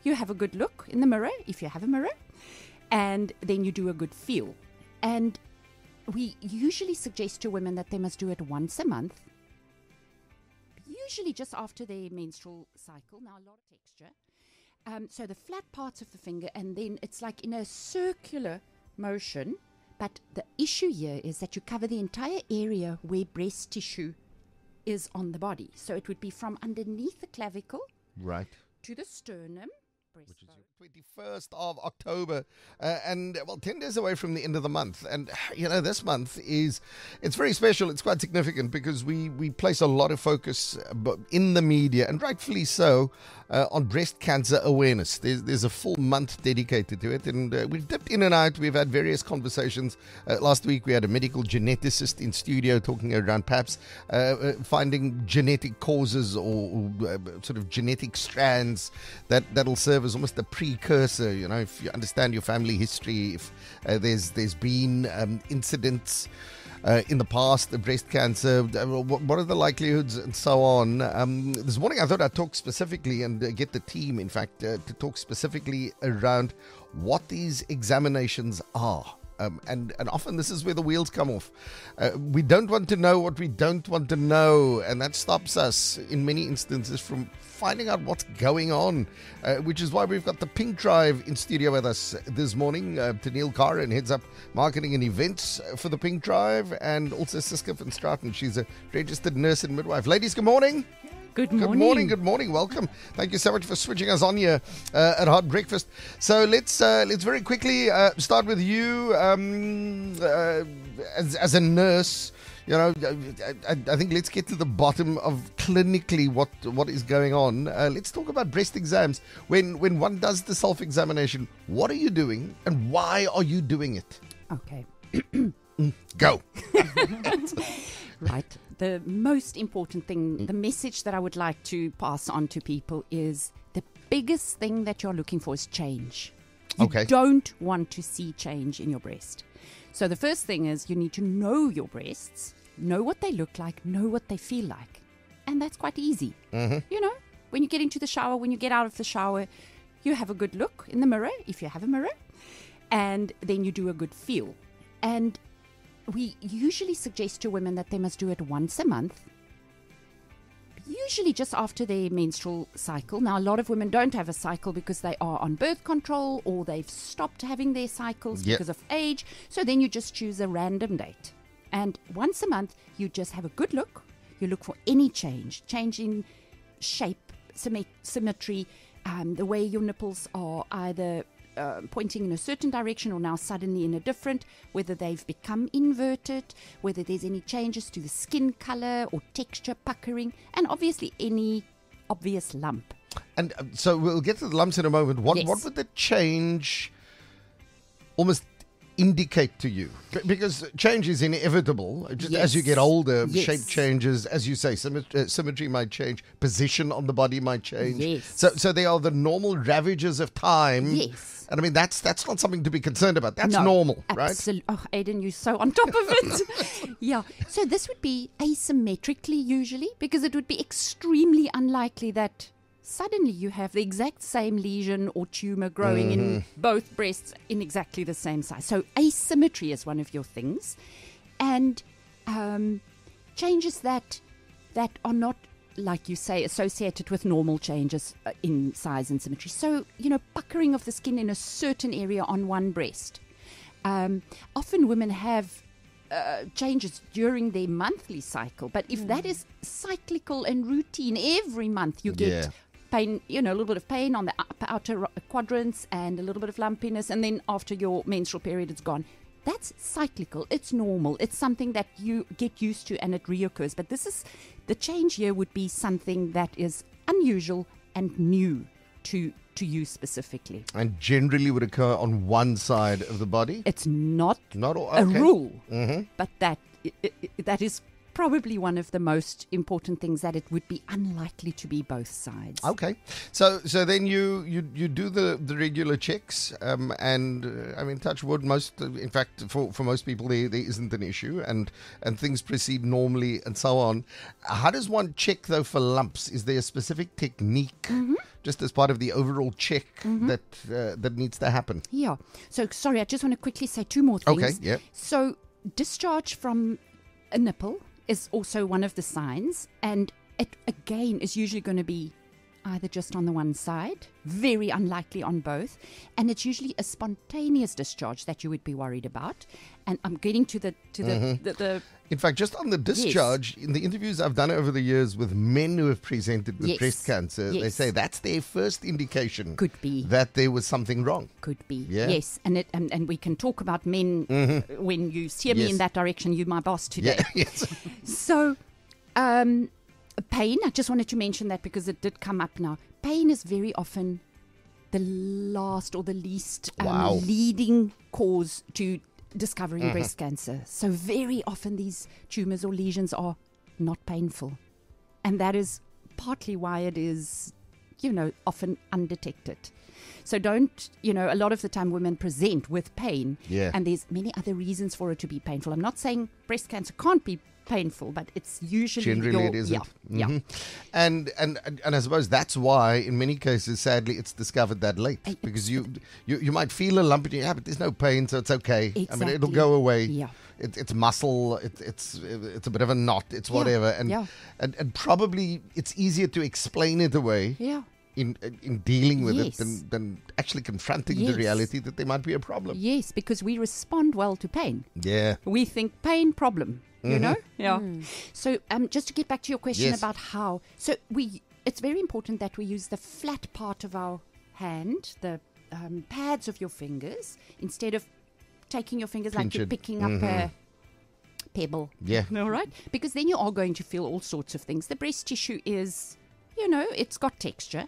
you have a good look in the mirror, if you have a mirror, and then you do a good feel. And we usually suggest to women that they must do it once a month, usually just after their menstrual cycle. Now, a lot of texture. So the flat parts of the finger, and then it's like in a circular motion. But the issue here is that you cover the entire area where breast tissue is on the body. So it would be from underneath the clavicle to the sternum. Which is your 21st of October, and 10 days away from the end of the month. And this month it's very special. It's quite significant because we place a lot of focus in the media, and rightfully so, on breast cancer awareness. There's a full month dedicated to it, and we've dipped in and out. We've had various conversations. Last week we had a medical geneticist in studio talking around perhaps finding genetic causes or sort of genetic strands that'll serve as almost a precursor. If you understand your family history, if there's been incidents in the past of breast cancer, what are the likelihoods and so on. This morning I thought I'd talk specifically and get the team, in fact, to talk specifically around what these examinations are. And often this is where the wheels come off. We don't want to know what we don't want to know, and that stops us in many instances from finding out what's going on, which is why we've got the Pink Drive in studio with us this morning. Tenielle Karen heads up marketing and events for the Pink Drive, and also Ciska Van Straten. She's a registered nurse and midwife. Ladies, good morning. Good morning. Good morning. Welcome. Thank you so much for switching us on here at Hot Breakfast. So let's very quickly start with you as a nurse. I think let's get to the bottom of clinically what is going on. Let's talk about breast exams. When one does the self-examination, what are you doing and why are you doing it? Okay. Go. Right. The most important thing, the message that I would like to pass on to people is the biggest thing that you're looking for is change. You don't want to see change in your breast. So the first thing is you need to know your breasts, know what they look like, know what they feel like. And that's quite easy. Mm-hmm. When you get into the shower, when you get out of the shower, you have a good look in the mirror, if you have a mirror, and then you do a good feel. And we usually suggest to women that they must do it once a month, usually just after their menstrual cycle. Now, a lot of women don't have a cycle because they are on birth control or they've stopped having their cycles because of age. So then you just choose a random date. And once a month, you just have a good look. You look for any change in shape, symmetry, the way your nipples are either pointing in a certain direction or now suddenly in a different, whether they've become inverted, whether there's any changes to the skin color or texture, puckering, and obviously any obvious lump. And so we'll get to the lumps in a moment. What would the change almost indicate to you? Because change is inevitable. Just as you get older, shape changes. As you say, symmetry might change. Position on the body might change. Yes. So they are the normal ravages of time. Yes. And I mean, that's not something to be concerned about. That's normal, right? Absolutely. Oh, Aiden, you're so on top of it. Yeah. So this would be asymmetrically usually, because it would be extremely unlikely that suddenly you have the exact same lesion or tumor growing in both breasts in exactly the same size. So asymmetry is one of your things. And changes that are not, like you say, associated with normal changes in size and symmetry. So, puckering of the skin in a certain area on one breast. Often women have changes during their monthly cycle. But if that is cyclical and routine, every month you get pain, a little bit of pain on the outer quadrants and a little bit of lumpiness, and then after your menstrual period it's gone. That's cyclical. It's normal. It's something that you get used to and it reoccurs. But the change here would be something that is unusual and new to you specifically. And generally would occur on one side of the body? It's not a rule, but that is probably one of the most important things, that it would be unlikely to be both sides. Okay, so then you do the regular checks, and I mean, touch wood, in fact, for most people there isn't an issue, and things proceed normally and so on. How does one check though for lumps? Is there a specific technique, just as part of the overall check, that needs to happen? Yeah. So sorry, I just want to quickly say two more things. Okay. Yeah. So discharge from a nipple is also one of the signs, and it again is usually going to be either just on the one side, very unlikely on both, and it's usually a spontaneous discharge that you would be worried about. And I'm getting to the In fact, just on the discharge, in the interviews I've done over the years with men who have presented with breast cancer, they say that's their first indication. Could be that there was something wrong. Could be. Yeah. Yes, and we can talk about men when you steer me in that direction. You're my boss today. Yeah. Yes. So, pain, I just wanted to mention that because it did come up now. Pain is very often the last or the least leading cause to discovering breast cancer. So very often these tumors or lesions are not painful. And that is partly why it is, often undetected. So a lot of the time women present with pain, and there's many other reasons for it to be painful. I'm not saying breast cancer can't be painful, but it's usually generally it isn't. Yeah. And I suppose that's why in many cases, sadly, it's discovered that late, because you might feel a lump in your but there's no pain, so it's okay. Exactly. I mean, it'll go away. Yeah. It's muscle. It's a bit of a knot. It's whatever. And probably it's easier to explain it away. Yeah. In dealing with it than actually confronting the reality that there might be a problem. Yes, because we respond well to pain. Yeah. We think pain, problem, you know? Yeah. So just to get back to your question about how. So it's very important that we use the flat part of our hand, the pads of your fingers, instead of taking your fingers like you're picking up a pebble. Yeah. All right? Because then you are going to feel all sorts of things. The breast tissue is... it's got texture.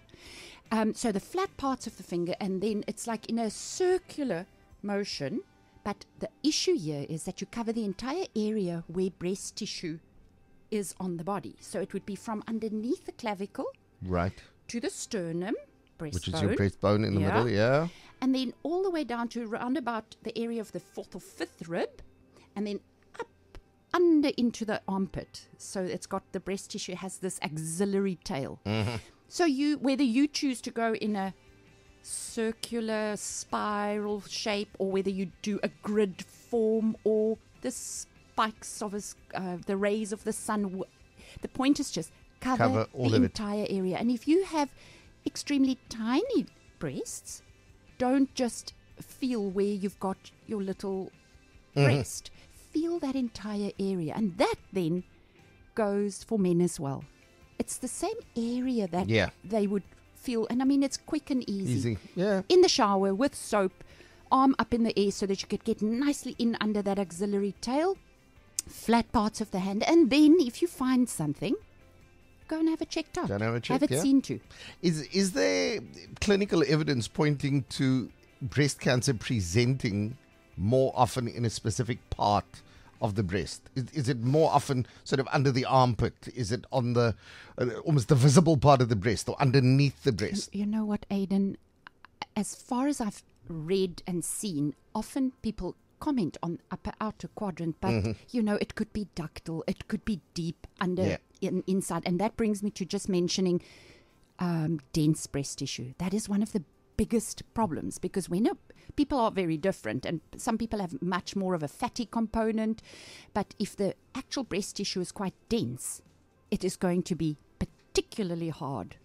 So the flat parts of the finger, and then it's like in a circular motion. But the issue here is that you cover the entire area where breast tissue is on the body. So it would be from underneath the clavicle to the sternum, breastbone. Which is your breastbone in the middle, And then all the way down to around about the area of the fourth or fifth rib, and then under into the armpit. So it's got the breast tissue has this axillary tail. So whether you choose to go in a circular spiral shape, or whether you do a grid form, or the spikes of the rays of the sun, the point is just cover all the of entire area. And if you have extremely tiny breasts, don't just feel where you've got your little breast. Feel that entire area, and that then goes for men as well. It's the same area that they would feel, and I mean it's quick and easy. In the shower with soap, arm up in the air so that you could get nicely in under that axillary tail, flat parts of the hand, and then if you find something, go and have it checked out. Have it seen to. Is there clinical evidence pointing to breast cancer presenting more often in a specific part of the breast? Is it more often sort of under the armpit? Is it on the almost the visible part of the breast, or underneath the breast? You know what, Aidan? As far as I've read and seen, often people comment on upper outer quadrant, but it could be ductal, it could be deep under inside, and that brings me to just mentioning dense breast tissue. That is one of the biggest problems, because people are very different, and some people have much more of a fatty component, but if the actual breast tissue is quite dense, it is going to be particularly hard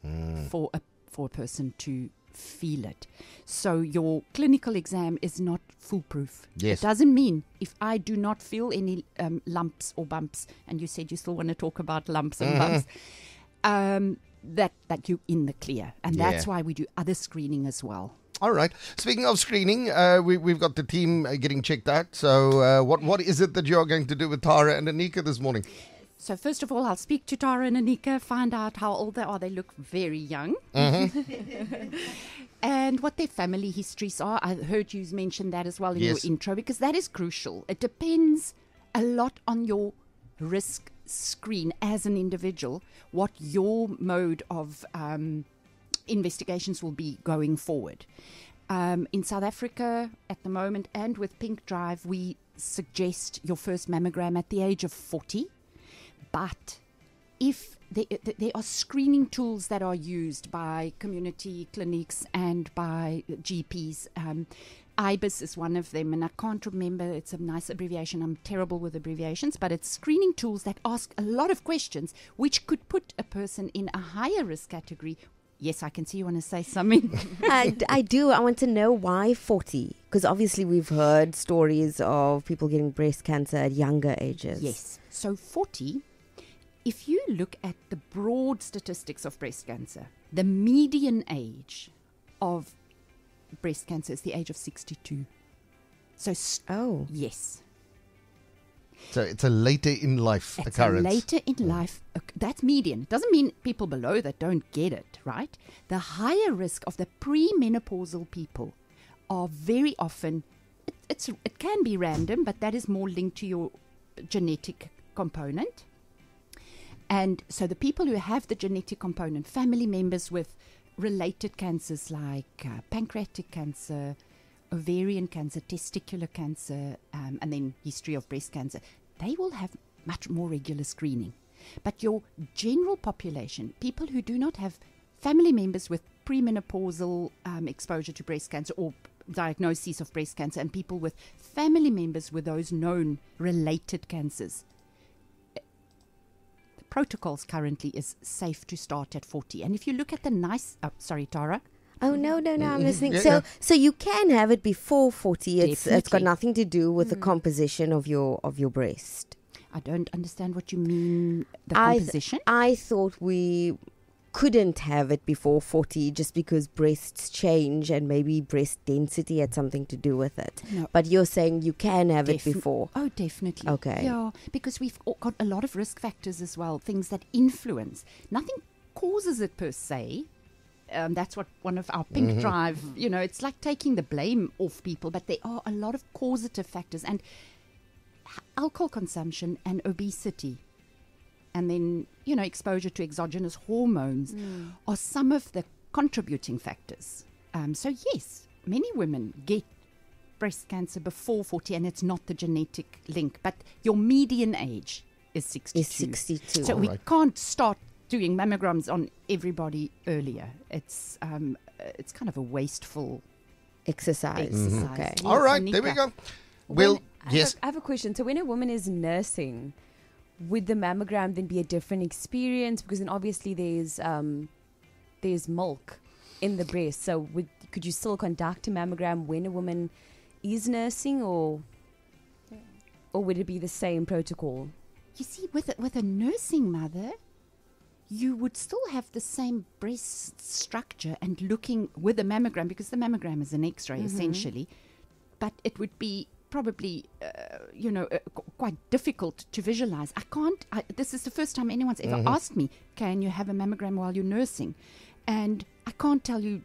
for a person to feel it. So your clinical exam is not foolproof. It doesn't mean if I do not feel any lumps or bumps, and you said you still want to talk about lumps and bumps, that you're in the clear. And that's why we do other screening as well. All right. Speaking of screening, we've got the team getting checked out. So what is it that you're going to do with Tara and Anika this morning? So first of all, I'll speak to Tara and Anika, find out how old they are. They look very young. And what their family histories are. I heard you mention that as well in your intro, because that is crucial. It depends a lot on your risk screen as an individual what your mode of investigations will be going forward. In South Africa at the moment, and with Pink Drive, we suggest your first mammogram at the age of 40. But if there are screening tools that are used by community clinics and by GPs, IBIS is one of them, and I can't remember, it's a nice abbreviation, I'm terrible with abbreviations, but it's screening tools that ask a lot of questions which could put a person in a higher risk category. Yes, I can see you want to say something. I do. I want to know why 40, because obviously we've heard stories of people getting breast cancer at younger ages. Yes, so 40, if you look at the broad statistics of breast cancer, the median age of breast cancer is the age of 62. So, yes. So it's a later in life occurrence. It's a later in life. That's median. It doesn't mean people below that don't get it, right? The higher risk of the premenopausal people are very often, it can be random, but that is more linked to your genetic component. And so the people who have the genetic component, family members with related cancers like pancreatic cancer, ovarian cancer, testicular cancer, and then history of breast cancer, they will have much more regular screening. But your general population, people who do not have family members with premenopausal exposure to breast cancer or diagnosis of breast cancer, and people with family members with those known related cancers, protocols currently is safe to start at 40. And if you look at the sorry, Tara. Oh, no, I'm listening. So you can have it before 40. It's got nothing to do with the composition of your breast. I don't understand what you mean, the composition. I thought we couldn't have it before 40 just because breasts change and maybe breast density had something to do with it. No. But you're saying you can have it before. Oh, definitely. Okay. Yeah, because we've got a lot of risk factors as well, things that influence. Nothing causes it per se. That's what one of our Pink Drive, it's like taking the blame off people, but there are a lot of causative factors, and alcohol consumption and obesity, and then, exposure to exogenous hormones are some of the contributing factors. So yes, many women get breast cancer before 40, and it's not the genetic link, but your median age is 62. So we can't start doing mammograms on everybody earlier. It's kind of a wasteful exercise. Okay. Yes, All right, there we go. I have a question. So when a woman is nursing, would the mammogram then be a different experience? Because then obviously there's milk in the breast. So could you still conduct a mammogram when a woman is nursing, or would it be the same protocol? You see, with a nursing mother, you would still have the same breast structure and looking with a mammogram, because the mammogram is an X-ray essentially, but it would be probably, quite difficult to visualize. This is the first time anyone's ever asked me, can you have a mammogram while you're nursing? And I can't tell you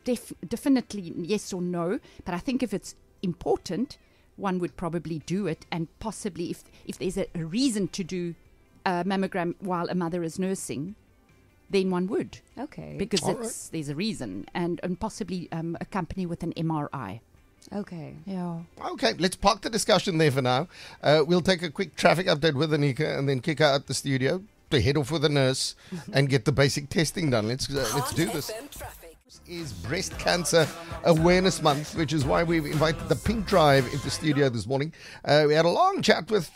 definitely yes or no, but I think if it's important, one would probably do it, and possibly if there's a reason to do a mammogram while a mother is nursing, then one would. Okay. Because there's a reason, and possibly accompany with an MRI. Okay. Yeah. Okay, let's park the discussion there for now. We'll take a quick traffic update with Anika and then kick her out the studio to head off with a nurse and get the basic testing done. Let's do this. This is Breast Cancer Awareness Month, which is why we've invited the Pink Drive into studio this morning. We had a long chat with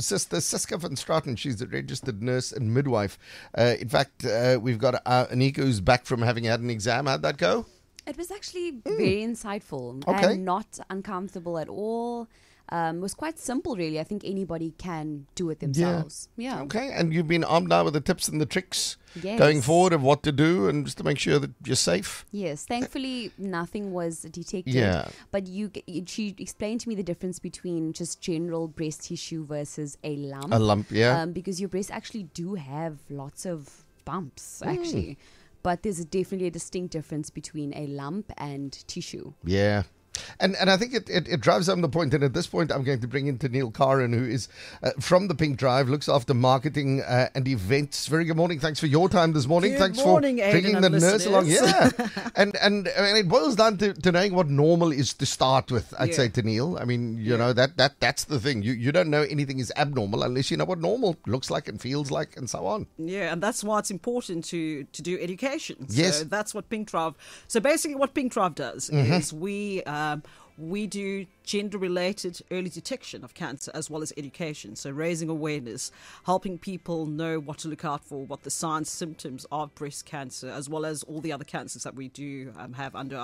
Sister Ciska Van Straten. She's a registered nurse and midwife. In fact, we've got Anika, who's back from having had an exam. How'd that go? It was actually very insightful and not uncomfortable at all. It was quite simple, really. I think anybody can do it themselves. Yeah. Okay, and you've been armed now with the tips and the tricks going forward of what to do and just to make sure that you're safe. Yes, thankfully nothing was detected. Yeah. But she explained to me the difference between just general breast tissue versus a lump. A lump, yeah. Because your breasts actually do have lots of bumps, actually. But there's definitely a distinct difference between a lump and tissue. Yeah. And I think it drives home the point. And at this point, I'm going to bring in Tenielle Karen, who is from the Pink Drive, looks after marketing and events. Very good morning. Thanks for your time this morning. Thanks for bringing the nurse along. Yeah. and it boils down to knowing what normal is to start with, I'd say, Tenielle. I mean, you know, that's the thing. You don't know anything is abnormal unless you know what normal looks like and feels like and so on. Yeah, and that's why it's important to do education. Yes. So that's what Pink Drive. So basically what Pink Drive does is we do gender-related early detection of cancer as well as education. So raising awareness, helping people know what to look out for, what the signs, symptoms of breast cancer, as well as all the other cancers that we do have under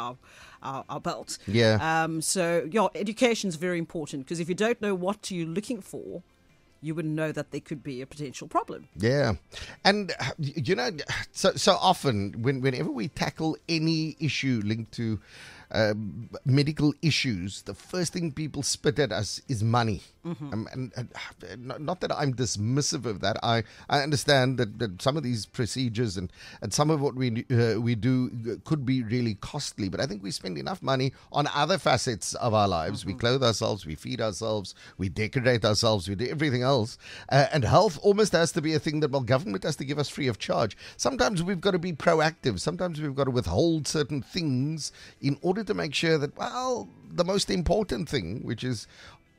our belt. Yeah. So education is very important, because if you don't know what you're looking for, you wouldn't know that there could be a potential problem. Yeah. And, you know, so often whenever we tackle any issue linked to medical issues, the first thing people spit at us is money. And not that I'm dismissive of that. I understand that some of these procedures and some of what we do could be really costly, but I think we spend enough money on other facets of our lives. We clothe ourselves, we feed ourselves, we decorate ourselves, we do everything else. And health almost has to be a thing that, well, government has to give us free of charge. Sometimes we've got to be proactive. Sometimes we've got to withhold certain things in order to make sure that, well, the most important thing, which is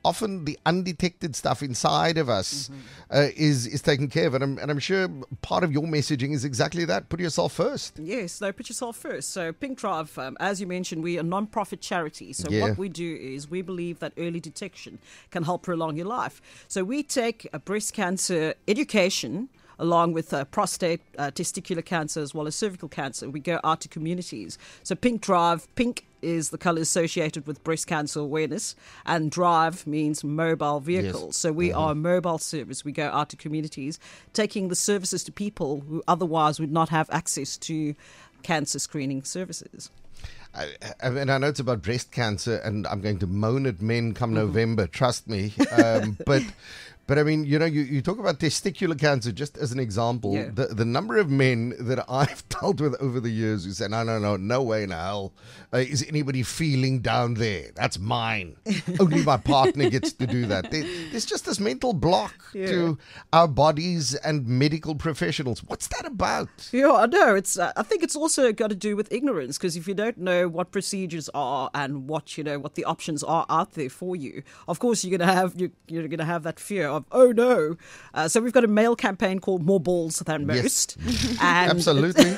often the undetected stuff inside of us, is taken care of. And I'm sure part of your messaging is exactly that. Put yourself first. Yes, no, put yourself first. So Pink Drive, as you mentioned, we are a non-profit charity. So what we do is we believe that early detection can help prolong your life. So we take a breast cancer education along with prostate, testicular cancer, as well as cervical cancer. We go out to communities. So Pink Drive, pink is the color associated with breast cancer awareness, and drive means mobile vehicle. Yes. So we are a mobile service. We go out to communities, taking the services to people who otherwise would not have access to cancer screening services. And I know it's about breast cancer, and I'm going to moan at men come November, trust me. But I mean, you know, you talk about testicular cancer just as an example. Yeah. The number of men that I've dealt with over the years who say, no way in hell is anybody feeling down there. That's mine. Only my partner gets to do that. There's just this mental block to our bodies and medical professionals. What's that about? Yeah, I know. I think it's also got to do with ignorance, because if you don't know what procedures are and what the options are out there for you, of course you're gonna have that fear of, oh no. So we've got a male campaign called More Balls Than Most. Yes. And absolutely.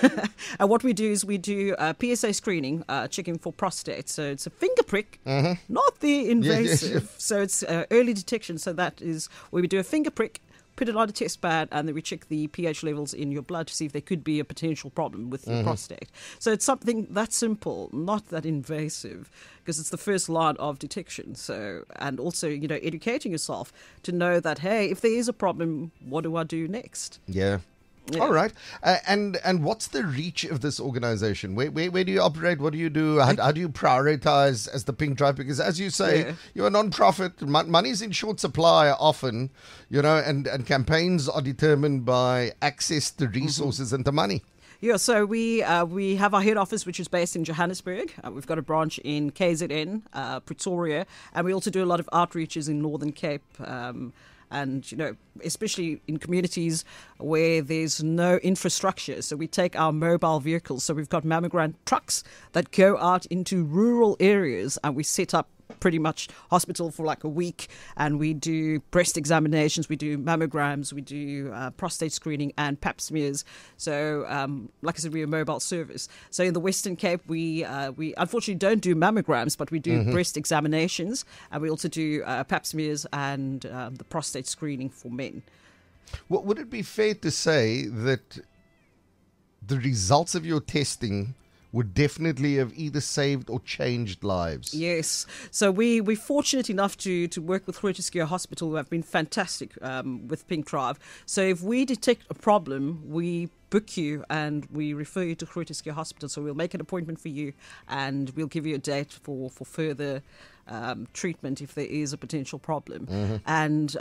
And what we do is we do PSA screening, checking for prostate. So it's a finger prick, not the invasive. Yeah. So it's early detection. So that is where we do a finger prick, put it on a test pad, and then we check the pH levels in your blood to see if there could be a potential problem with your prostate. So it's something that simple, not that invasive, because it's the first line of detection. So, and also, educating yourself to know that, hey, if there is a problem, what do I do next? Yeah. All right. And what's the reach of this organization? Where do you operate? What do you do? How do you prioritize as the Pink Drive? Because as you say, you're a non-profit. Money's in short supply often, and campaigns are determined by access to resources and to money. Yeah, so we have our head office, which is based in Johannesburg. We've got a branch in KZN, Pretoria, and we also do a lot of outreaches in Northern Cape, and, especially in communities where there's no infrastructure. So we take our mobile vehicles. So we've got mammogram trucks that go out into rural areas, and we set up pretty much hospital for like a week, and we do breast examinations, we do mammograms, we do prostate screening and pap smears. So like I said, we're a mobile service. So in the Western Cape, we unfortunately don't do mammograms, but we do breast examinations, and we also do pap smears and the prostate screening for men. Well, would it be fair to say that the results of your testing would definitely have either saved or changed lives? Yes. So we're fortunate enough to work with Groote Hospital, who have been fantastic with Pink Drive. So if we detect a problem, we book you and we refer you to Groote Hospital. So we'll make an appointment for you, and we'll give you a date for further treatment if there is a potential problem. And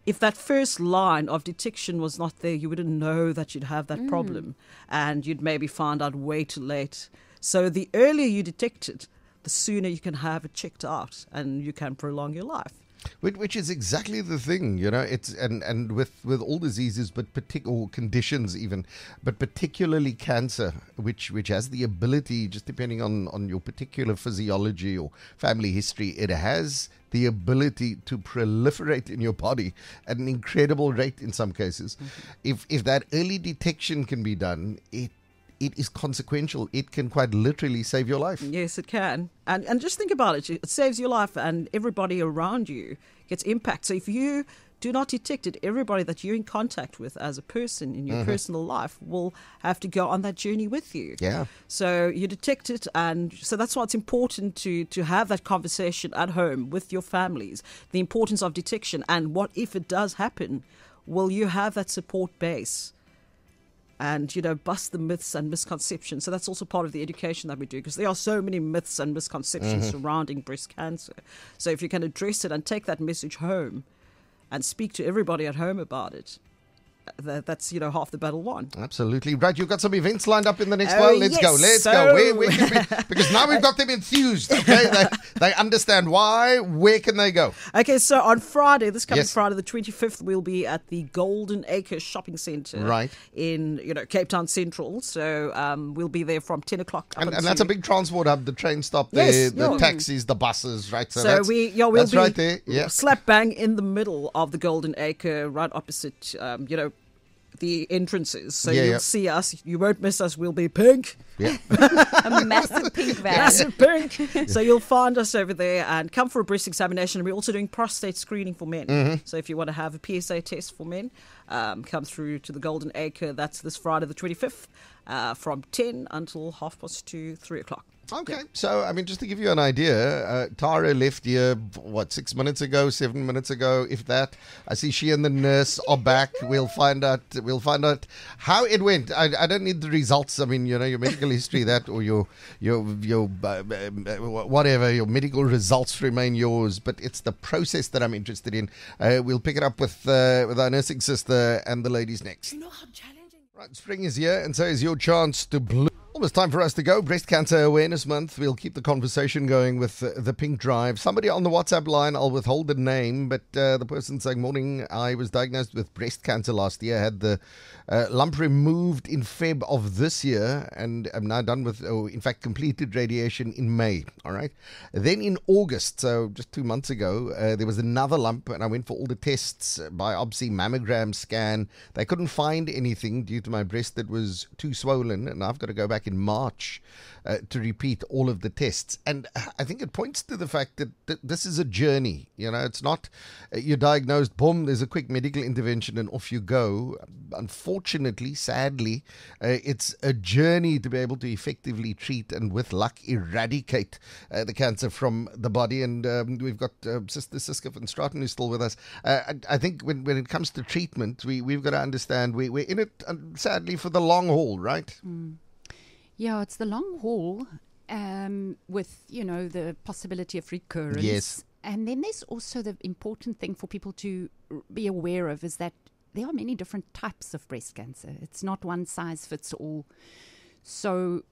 if that first line of detection was not there, you wouldn't know that you'd have that problem, and you'd maybe find out way too late. So the earlier you detect it, the sooner you can have it checked out and you can prolong your life. Which is exactly the thing, it's and with all diseases, but or conditions even, but particularly cancer, which has the ability, just depending on your particular physiology or family history, it has the ability to proliferate in your body at an incredible rate in some cases. Mm-hmm. If that early detection can be done, it is consequential. It can quite literally save your life. Yes, it can. And just think about it. It saves your life and everybody around you gets impact. So if you do not detect it, everybody that you're in contact with as a person in your personal life will have to go on that journey with you. Yeah. So you detect it, and so that's why it's important to have that conversation at home with your families, the importance of detection, and what if it does happen, will you have that support base? And, bust the myths and misconceptions. So that's also part of the education that we do, because there are so many myths and misconceptions surrounding breast cancer. So if you can address it and take that message home and speak to everybody at home about it, that's half the battle won. Absolutely. Right, you've got some events lined up in the next while. Let's go. Where can we, because now we've got them enthused, okay? They understand why. Where can they go? Okay, so on Friday, this coming Friday the 25th, we'll be at the Golden Acre Shopping Centre in Cape Town Central. So we'll be there from 10 o'clock and that's a big transport hub, the train stop there, the taxis, the buses, right? So we'll be right there. Slap bang in the middle of the Golden Acre, right opposite the entrances. So you'll see us. You won't miss us. We'll be pink. Yeah. A massive pink van. Massive pink. So you'll find us over there and come for a breast examination. We're also doing prostate screening for men. So if you want to have a PSA test for men, come through to the Golden Acre. That's this Friday the 25th from 10 until 2:30, 3 o'clock. Okay, so just to give you an idea, Tara left here 6 minutes ago, 7 minutes ago, if that. I see she and the nurse are back. We'll find out how it went. I don't need the results. Your medical history, that, or your whatever, your medical results remain yours. But it's the process that I'm interested in. We'll pick it up with our nursing sister and the ladies next. You know how challenging. Right, spring is here, and so is your chance to bloom. Almost time for us to go. Breast Cancer Awareness Month. We'll keep the conversation going with the Pink Drive. Somebody on the WhatsApp line, I'll withhold the name, but the person saying, morning, I was diagnosed with breast cancer last year, had the lump removed in Feb of this year, and I'm now done with, in fact, completed radiation in May. All right. Then in August, so just 2 months ago, there was another lump, and I went for all the tests, biopsy, mammogram, scan. They couldn't find anything due to my breast that was too swollen, and I've got to go back in March to repeat all of the tests. And I think it points to the fact that this is a journey. It's not you're diagnosed, boom, there's a quick medical intervention and off you go. Unfortunately, sadly, it's a journey to be able to effectively treat and with luck eradicate the cancer from the body. And we've got Sister Ciska Van Straten who's still with us. I think when it comes to treatment, we've got to understand we're in it, sadly, for the long haul, right? Yeah, it's the long haul with, the possibility of recurrence. Yes. And then there's also the important thing for people to be aware of is that there are many different types of breast cancer. It's not one size fits all. So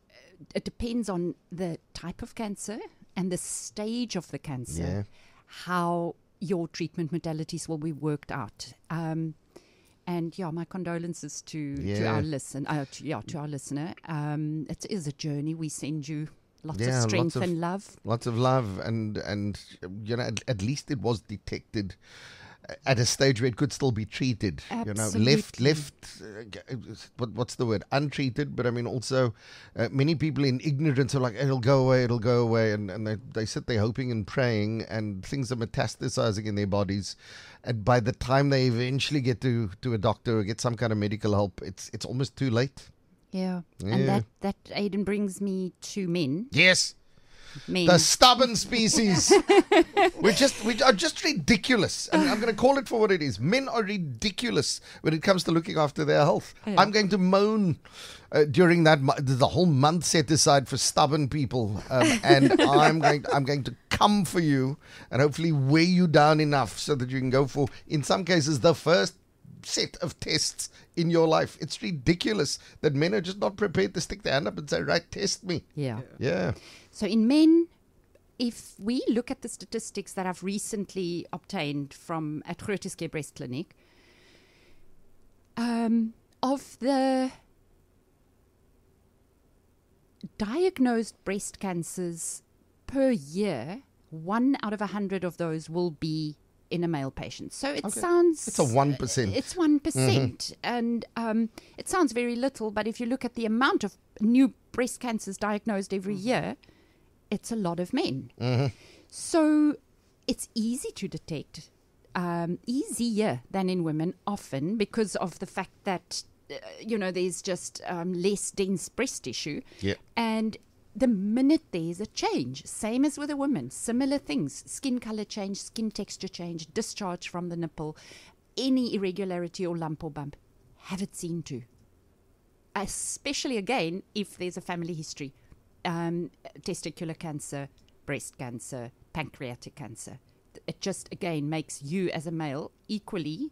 it depends on the type of cancer and the stage of the cancer, how your treatment modalities will be worked out. And my condolences to our listener. To our listener. It is a journey. We send you lots of strength and love. Lots of love, and at least it was detected at a stage where it could still be treated. Absolutely. Left. What's the word? Untreated. But also many people in ignorance are like, it'll go away, and they sit there hoping and praying, and things are metastasizing in their bodies. And by the time they eventually get to a doctor or get some kind of medical help, it's almost too late. Yeah. And that Aiden brings me to men. Yes. Men. The stubborn species. we are just ridiculous. And I'm going to call it for what it is. Men are ridiculous when it comes to looking after their health. Yeah. I'm going to moan during that the whole month set aside for stubborn people, and I'm going to come for you and hopefully weigh you down enough so that you can go for, in some cases, the first set of tests in your life. It's ridiculous that men are just not prepared to stick their hand up and say, right, test me. Yeah. Yeah. So in men, if we look at the statistics that I've recently obtained from at Grootescare Breast Clinic, of the diagnosed breast cancers per year, 1 out of 100 of those will be in a male patient. So it sounds... It's a 1%. It's 1%. And it sounds very little, but if you look at the amount of new breast cancers diagnosed every year, it's a lot of men. So it's easy to detect, easier than in women often, because of the fact that, there's just less dense breast tissue. Yeah. And the minute there's a change, same as with a woman, similar things, skin color change, skin texture change, discharge from the nipple, any irregularity or lump or bump, have it seen to. Especially, again, if there's a family history, testicular cancer, breast cancer, pancreatic cancer. It just, again, makes you as a male equally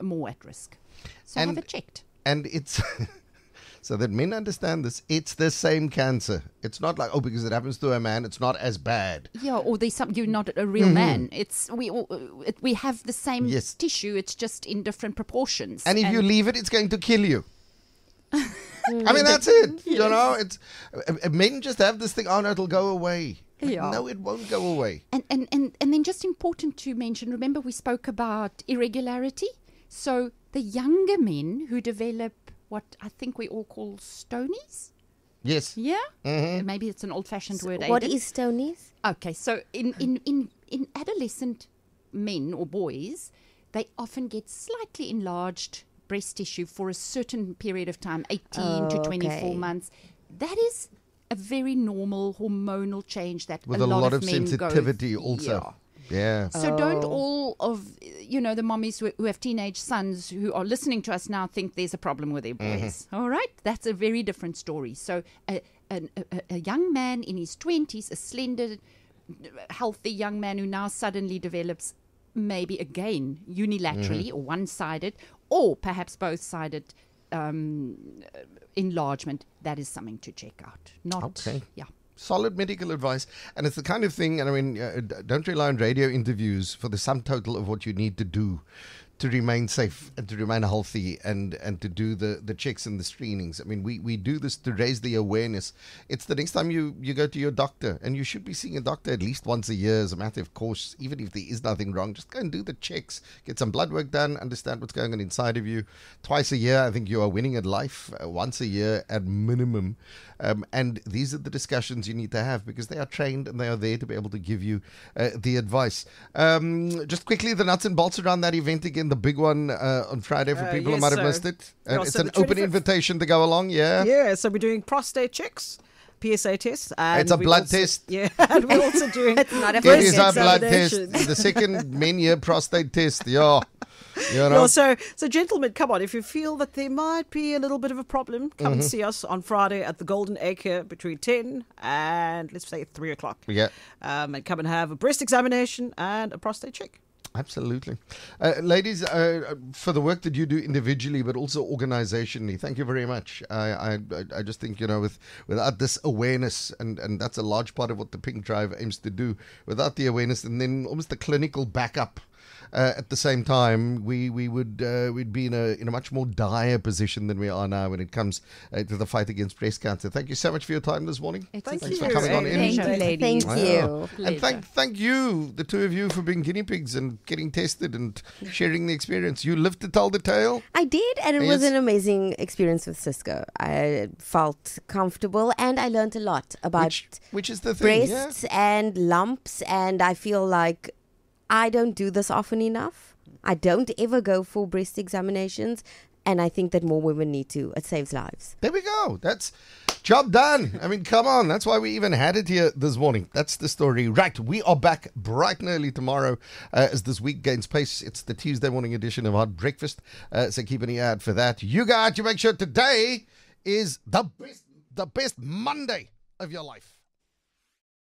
more at risk. So have it checked. And it's... So that men understand this, it's the same cancer. It's not like, because it happens to a man, it's not as bad. Yeah, or you're not a real man. It's we have the same tissue, it's just in different proportions. And if you leave it, it's going to kill you. I mean, that's it. Yes. It's men just have this thing, no, it'll go away. Yeah. No, it won't go away. And then just important to mention, remember we spoke about irregularity? So the younger men who develop what I think we all call stonies. Yes. Yeah? Maybe it's an old-fashioned word. What is stonies? Okay, so in adolescent men or boys, they often get slightly enlarged breast tissue for a certain period of time, 18 to 24 months. That is a very normal hormonal change that with a lot of men sensitivity also. Yeah. So don't all of, the mommies who have teenage sons who are listening to us now think there's a problem with their boys. All right? That's a very different story. So a young man in his 20s, a slender, healthy young man who now suddenly develops maybe again unilaterally or one-sided or perhaps both-sided enlargement, that is something to check out. Yeah. Solid medical advice. And it's the kind of thing, and I mean, don't rely on radio interviews for the sum total of what you need to do to remain safe and to remain healthy and to do the checks and the screenings. I mean, we do this to raise the awareness. It's the next time you go to your doctor, and you should be seeing a doctor at least once a year as a matter of course, even if there is nothing wrong. Just go and do the checks, get some blood work done, understand what's going on inside of you. Twice a year, I think you are winning at life. Once a year at minimum. And these are the discussions you need to have because they are trained and they are there to be able to give you the advice. Just quickly, the nuts and bolts around that event again. The big one on Friday for people who might have missed it. It's an open invitation to go along, Yeah, so we're doing prostate checks, PSA tests. And it's a blood test. Yeah, and we're also doing... It's not a It is a blood test. The second men-year prostate test, So gentlemen, come on. If you feel that there might be a little bit of a problem, come and see us on Friday at the Golden Acre between 10 and, let's say, 3 o'clock. Yeah. And come and have a breast examination and a prostate check. Absolutely. Ladies, for the work that you do individually, but also organizationally, thank you very much. I just think, without this awareness, and that's a large part of what the Pink Drive aims to do, without the awareness and then almost the clinical backup, at the same time, we'd be in a much more dire position than we are now when it comes to the fight against breast cancer. Thank you so much for your time this morning. Thanks for coming on in. Thank you, ladies. Thank you. And thank you, the two of you, for being guinea pigs and getting tested and sharing the experience. You lived to tell the tale. I did, and it was an amazing experience with Ciska. I felt comfortable, and I learned a lot about which is the thing, breasts and lumps, and I feel like I don't do this often enough. I don't ever go for breast examinations, and I think that more women need to. It saves lives. There we go. That's job done. I mean, come on. That's why we even had it here this morning. That's the story. Right. We are back bright and early tomorrow as this week gains pace. It's the Tuesday morning edition of Hot Breakfast. So keep an eye out for that. You got to make sure today is the best Monday of your life.